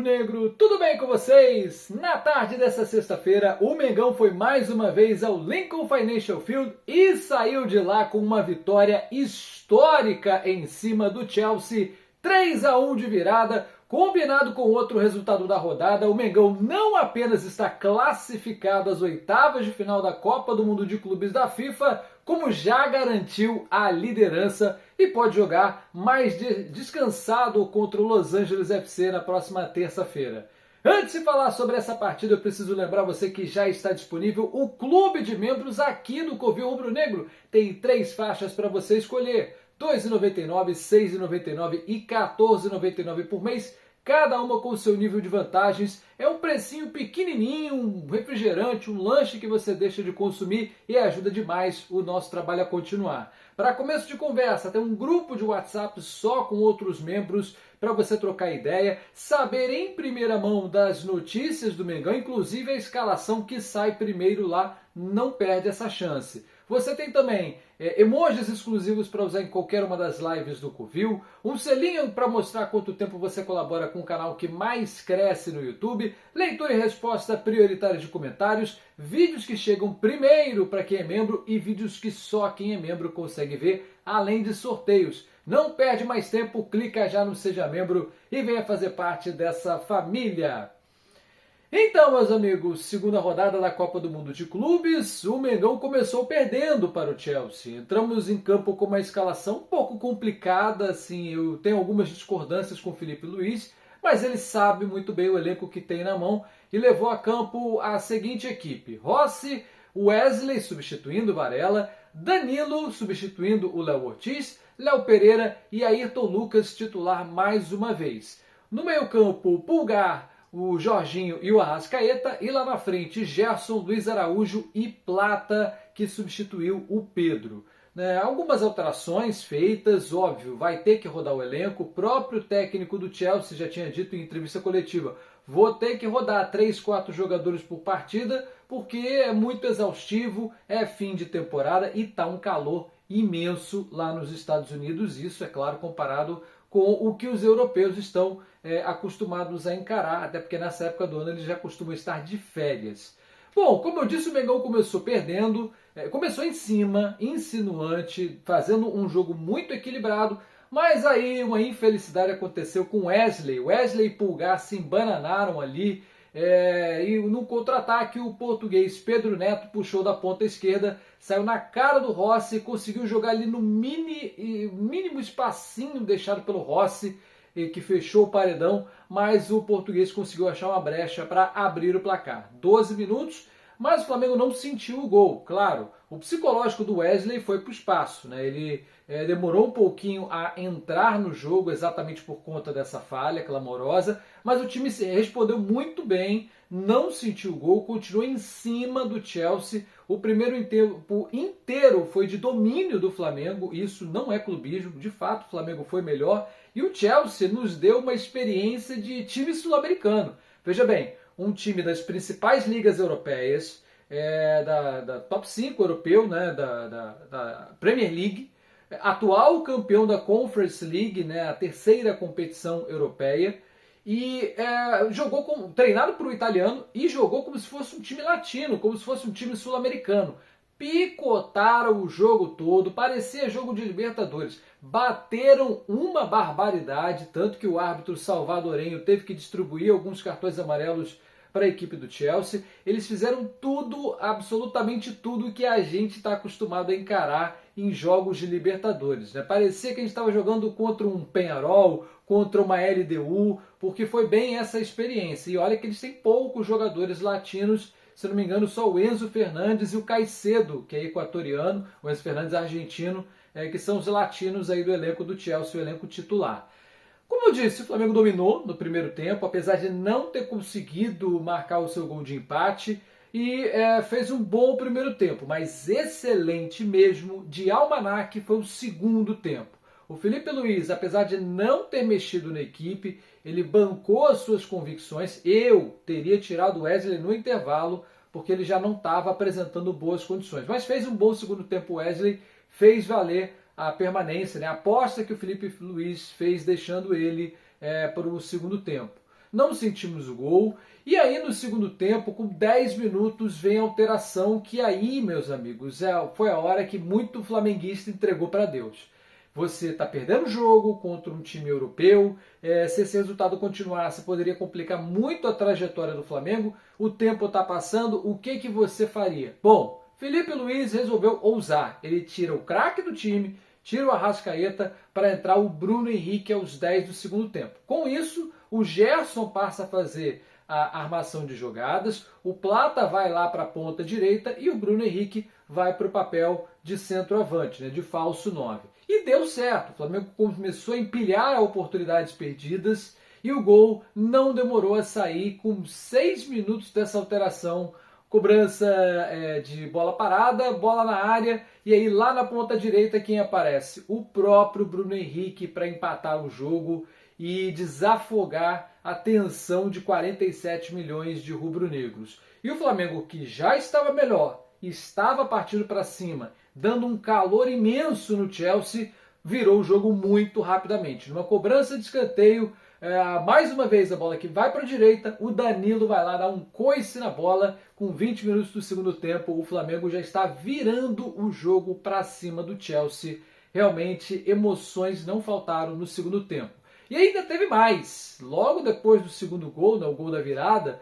rubro-negro, tudo bem com vocês? Na tarde dessa sexta-feira, o Mengão foi mais uma vez ao Lincoln Financial Field e saiu de lá com uma vitória histórica em cima do Chelsea, 3-1 de virada. Combinado com outro resultado da rodada, o Mengão não apenas está classificado às oitavas de final da Copa do Mundo de Clubes da FIFA, como já garantiu a liderança e pode jogar mais descansado contra o Los Angeles FC na próxima terça-feira. Antes de falar sobre essa partida, eu preciso lembrar você que já está disponível o clube de membros aqui do Covil Rubro Negro. Tem 3 faixas para você escolher: R$ 2,99, R$ 6,99 e R$ 14,99 por mês, cada uma com o seu nível de vantagens. É um precinho pequenininho, um refrigerante, um lanche que você deixa de consumir e ajuda demais o nosso trabalho a continuar. Para começo de conversa, tem um grupo de WhatsApp só com outros membros para você trocar ideia, saber em primeira mão das notícias do Mengão, inclusive a escalação que sai primeiro lá, não perde essa chance. Você tem também emojis exclusivos para usar em qualquer uma das lives do Covil, um selinho para mostrar quanto tempo você colabora com o canal que mais cresce no YouTube, leitura e resposta prioritária de comentários, vídeos que chegam primeiro para quem é membro e vídeos que só quem é membro consegue ver, além de sorteios. Não perde mais tempo, clica já no Seja Membro e venha fazer parte dessa família. Então, meus amigos, segunda rodada da Copa do Mundo de Clubes, o Mengão começou perdendo para o Chelsea. Entramos em campo com uma escalação um pouco complicada, assim, eu tenho algumas discordâncias com o Filipe Luís, mas ele sabe muito bem o elenco que tem na mão e levou a campo a seguinte equipe: Rossi, Wesley substituindo Varela, Danilo substituindo o Léo Ortiz, Léo Pereira e Ayrton Lucas titular mais uma vez. No meio-campo, Pulgar, o Jorginho e o Arrascaeta, e lá na frente Gerson, Luiz Araújo e Plata, que substituiu o Pedro. Algumas alterações feitas, óbvio, vai ter que rodar o elenco. O próprio técnico do Chelsea já tinha dito em entrevista coletiva: vou ter que rodar 3, 4 jogadores por partida, porque é muito exaustivo, é fim de temporada e está um calor imenso lá nos Estados Unidos. Isso, é claro, comparado com o que os europeus estão acostumados a encarar, até porque nessa época do ano eles já costumam estar de férias. Bom, como eu disse, o Mengão começou perdendo, começou em cima, insinuante, fazendo um jogo muito equilibrado, mas aí uma infelicidade aconteceu com Wesley. Wesley e Pulgar se embananaram ali, e no contra-ataque o português Pedro Neto puxou da ponta esquerda, saiu na cara do Rossi, conseguiu jogar ali no mínimo espacinho deixado pelo Rossi, que fechou o paredão, mas o português conseguiu achar uma brecha para abrir o placar. 12 minutos, mas o Flamengo não sentiu o gol. Claro, o psicológico do Wesley foi para o espaço, né? Ele demorou um pouquinho a entrar no jogo exatamente por conta dessa falha clamorosa, mas o time respondeu muito bem, não sentiu o gol, continuou em cima do Chelsea. O primeiro tempo inteiro foi de domínio do Flamengo, isso não é clubismo, de fato o Flamengo foi melhor, e o Chelsea nos deu uma experiência de time sul-americano. Veja bem, um time das principais ligas europeias, da top 5 europeu, né, da Premier League, atual campeão da Conference League, né, a terceira competição europeia, e treinado por um italiano e jogou como se fosse um time latino, como se fosse um time sul-americano. Picotaram o jogo todo, parecia jogo de Libertadores. Bateram uma barbaridade, tanto que o árbitro salvadorenho teve que distribuir alguns cartões amarelos para a equipe do Chelsea. Eles fizeram tudo, absolutamente tudo que a gente está acostumado a encarar em jogos de Libertadores, né? Parecia que a gente estava jogando contra um Peñarol, contra uma LDU, porque foi bem essa experiência. E olha que eles têm poucos jogadores latinos, se não me engano só o Enzo Fernandes e o Caicedo, que é equatoriano, o Enzo Fernandes é argentino, que são os latinos aí do elenco do Chelsea, o elenco titular. Como eu disse, o Flamengo dominou no primeiro tempo, apesar de não ter conseguido marcar o seu gol de empate, e fez um bom primeiro tempo, mas excelente mesmo, de almanaque, foi o segundo tempo. O Filipe Luís, apesar de não ter mexido na equipe, ele bancou as suas convicções. Eu teria tirado o Wesley no intervalo, porque ele já não estava apresentando boas condições. Mas fez um bom segundo tempo o Wesley, fez valer a permanência, né? A aposta que o Filipe Luís fez deixando ele para o segundo tempo. não sentimos o gol. E aí no segundo tempo, com 10 minutos, vem a alteração que aí, meus amigos, foi a hora que muito flamenguista entregou para Deus. Você está perdendo o jogo contra um time europeu. Se esse resultado continuasse, poderia complicar muito a trajetória do Flamengo. O tempo está passando, o que você faria? Bom, Felipe Luiz resolveu ousar. Ele tira o craque do time, tira o Arrascaeta para entrar o Bruno Henrique aos 10 do segundo tempo. Com isso, o Gerson passa a fazer a armação de jogadas, o Plata vai lá para a ponta direita e o Bruno Henrique vai para o papel de centroavante, de falso 9. E deu certo, o Flamengo começou a empilhar oportunidades perdidas e o gol não demorou a sair com 6 minutos dessa alteração. Cobrança de bola parada, bola na área, e aí lá na ponta direita quem aparece? O próprio Bruno Henrique para empatar o jogo e desafogar a tensão de 47 milhões de rubro-negros. E o Flamengo, que já estava melhor, estava partindo para cima, dando um calor imenso no Chelsea, virou o jogo muito rapidamente. Numa cobrança de escanteio, mais uma vez a bola que vai para a direita, o Danilo vai lá dar um coice na bola. Com 20 minutos do segundo tempo, o Flamengo já está virando o jogo para cima do Chelsea. Realmente, emoções não faltaram no segundo tempo. E ainda teve mais. Logo depois do segundo gol, o gol da virada,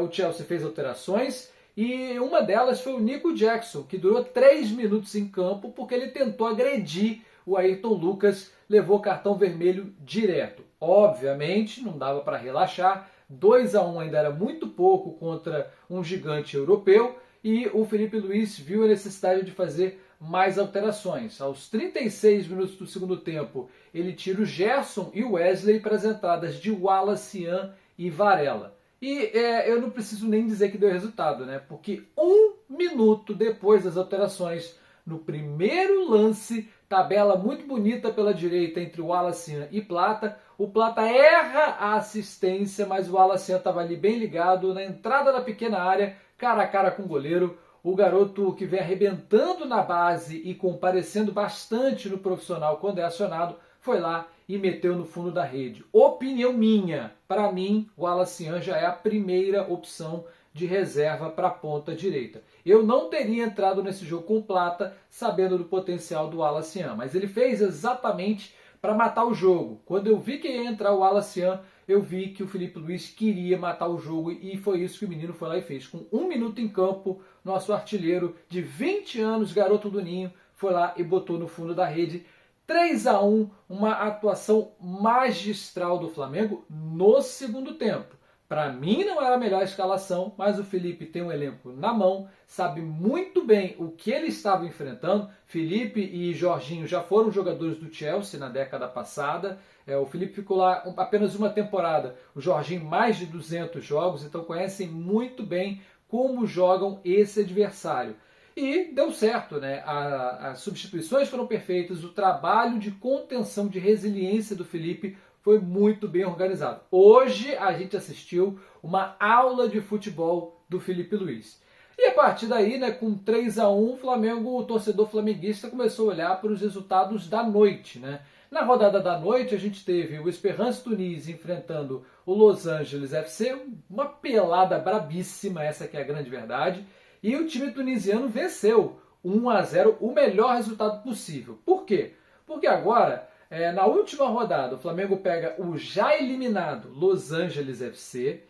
o Chelsea fez alterações e uma delas foi o Nico Jackson, que durou 3 minutos em campo porque ele tentou agredir o Ayrton Lucas, levou cartão vermelho direto. Obviamente, não dava para relaxar, 2-1 ainda era muito pouco contra um gigante europeu e o Felipe Luiz viu a necessidade de fazer mais alterações. Aos 36 minutos do segundo tempo, ele tira o Gerson e o Wesley para as entradas de Wallace, Ian e Varela. E eu não preciso nem dizer que deu resultado, porque 1 minuto depois das alterações, no primeiro lance, tabela muito bonita pela direita entre o Wallace, Ian e Plata. O Plata erra a assistência, mas o Wallace, Ian estava ali bem ligado na entrada da pequena área, cara a cara com o goleiro. O garoto que vem arrebentando na base e comparecendo bastante no profissional quando é acionado, foi lá e meteu no fundo da rede. Opinião minha, para mim, o Wallace Ian já é a primeira opção de reserva para a ponta direita. Eu não teria entrado nesse jogo com o Plata sabendo do potencial do Wallace Ian, mas ele fez exatamente para matar o jogo. Quando eu vi que ia entrar o Wallace Ian, eu vi que o Felipe Luiz queria matar o jogo e foi isso que o menino foi lá e fez. Com 1 minuto em campo, nosso artilheiro de 20 anos, garoto do Ninho, foi lá e botou no fundo da rede. 3-1, uma atuação magistral do Flamengo no segundo tempo. Para mim não era a melhor escalação, mas o Felipe tem um elenco na mão, sabe muito bem o que ele estava enfrentando. Felipe e Jorginho já foram jogadores do Chelsea na década passada. O Felipe ficou lá apenas uma temporada, o Jorginho mais de 200 jogos, então conhecem muito bem como jogam esse adversário. E deu certo, as substituições foram perfeitas, o trabalho de contenção, de resiliência do Felipe foi muito bem organizado. Hoje a gente assistiu uma aula de futebol do Felipe Luiz. E a partir daí, com 3-1, o torcedor flamenguista começou a olhar para os resultados da noite. Na rodada da noite a gente teve o Esperance Tunis enfrentando o Los Angeles FC, uma pelada brabíssima, essa que é a grande verdade, e o time tunisiano venceu 1-0, o melhor resultado possível. Por quê? Porque agora, na última rodada, o Flamengo pega o já eliminado Los Angeles FC.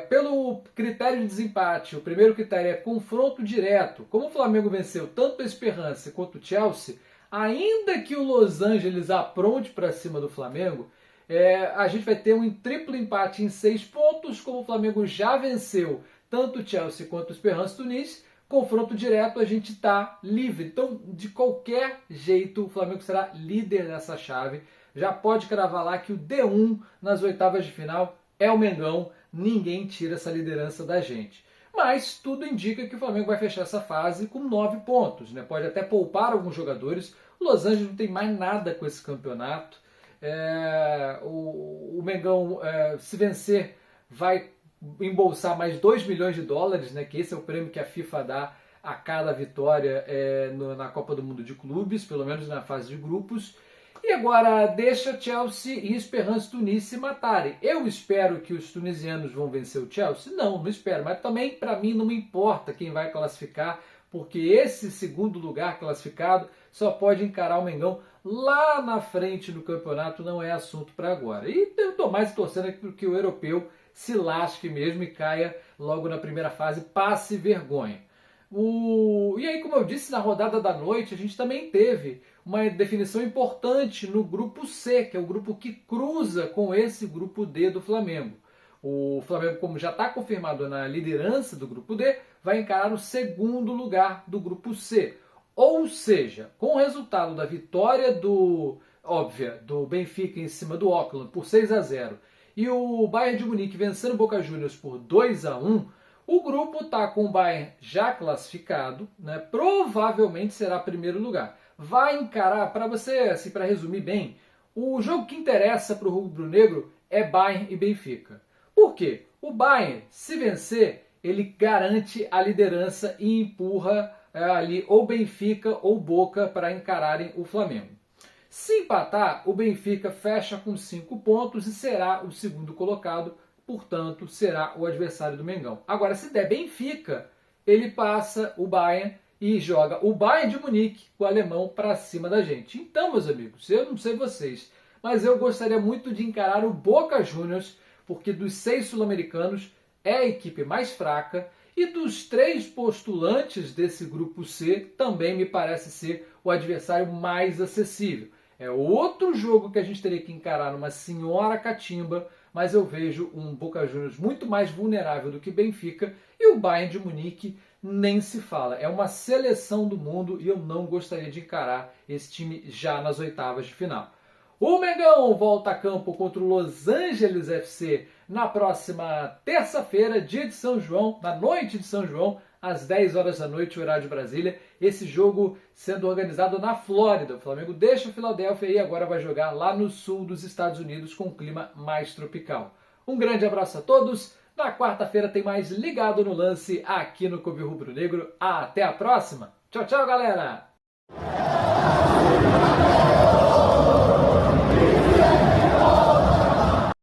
Pelo critério de desempate, o primeiro critério é confronto direto. Como o Flamengo venceu tanto o Esperance quanto o Chelsea, ainda que o Los Angeles apronte para cima do Flamengo, a gente vai ter um triplo empate em 6 pontos. Como o Flamengo já venceu tanto o Chelsea quanto o Esperance Tunis, confronto direto, a gente está livre. Então, de qualquer jeito, o Flamengo será líder dessa chave. Já pode cravar lá que o D1 nas oitavas de final é o Mengão. Ninguém tira essa liderança da gente. Mas tudo indica que o Flamengo vai fechar essa fase com 9 pontos. Pode até poupar alguns jogadores. O Los Angeles não tem mais nada com esse campeonato. O Mengão, se vencer, vai embolsar mais 2 milhões de dólares, que esse é o prêmio que a FIFA dá a cada vitória na Copa do Mundo de Clubes, pelo menos na fase de grupos. E agora deixa Chelsea e Esperance Tunis se matarem. Eu espero que os tunisianos vão vencer o Chelsea? Não, não espero. Mas também, para mim, não me importa quem vai classificar, porque esse segundo lugar classificado só pode encarar o Mengão lá na frente do campeonato, não é assunto para agora. E eu estou mais torcendo que o europeu se lasque mesmo e caia logo na primeira fase, passe vergonha. E aí, como eu disse, na rodada da noite, a gente também teve uma definição importante no grupo C, que é o grupo que cruza com esse grupo D do Flamengo. O Flamengo, como já está confirmado na liderança do grupo D, vai encarar o segundo lugar do grupo C. Ou seja, com o resultado da vitória óbvia do Benfica em cima do Auckland por 6-0 e o Bayern de Munique vencendo o Boca Juniors por 2-1, o grupo está com o Bayern já classificado, né? Provavelmente será primeiro lugar. Vai encarar, para você, assim, para resumir bem, o jogo que interessa para o rubro-negro é Bayern e Benfica. Por quê? O Bayern, se vencer, ele garante a liderança e empurra ali ou Benfica ou Boca para encararem o Flamengo. Se empatar, o Benfica fecha com 5 pontos e será o segundo colocado, portanto, será o adversário do Mengão. Agora, se der Benfica, ele passa o Bayern e joga o Bayern de Munique, o alemão, para cima da gente. Então, meus amigos, eu não sei vocês, mas eu gostaria muito de encarar o Boca Juniors, porque dos 6 sul-americanos é a equipe mais fraca e dos 3 postulantes desse grupo C também me parece ser o adversário mais acessível. É outro jogo que a gente teria que encarar numa senhora catimba, mas eu vejo um Boca Juniors muito mais vulnerável do que Benfica e o Bayern de Munique nem se fala. É uma seleção do mundo e eu não gostaria de encarar esse time já nas oitavas de final. O Mengão volta a campo contra o Los Angeles FC na próxima terça-feira, dia de São João, na noite de São João, às 10 horas da noite, horário de Brasília. Esse jogo sendo organizado na Flórida. O Flamengo deixa o Philadelphia e agora vai jogar lá no sul dos Estados Unidos com um clima mais tropical. Um grande abraço a todos. Na quarta-feira tem mais Ligado no Lance aqui no Clube Rubro Negro. Até a próxima. Tchau, tchau, galera!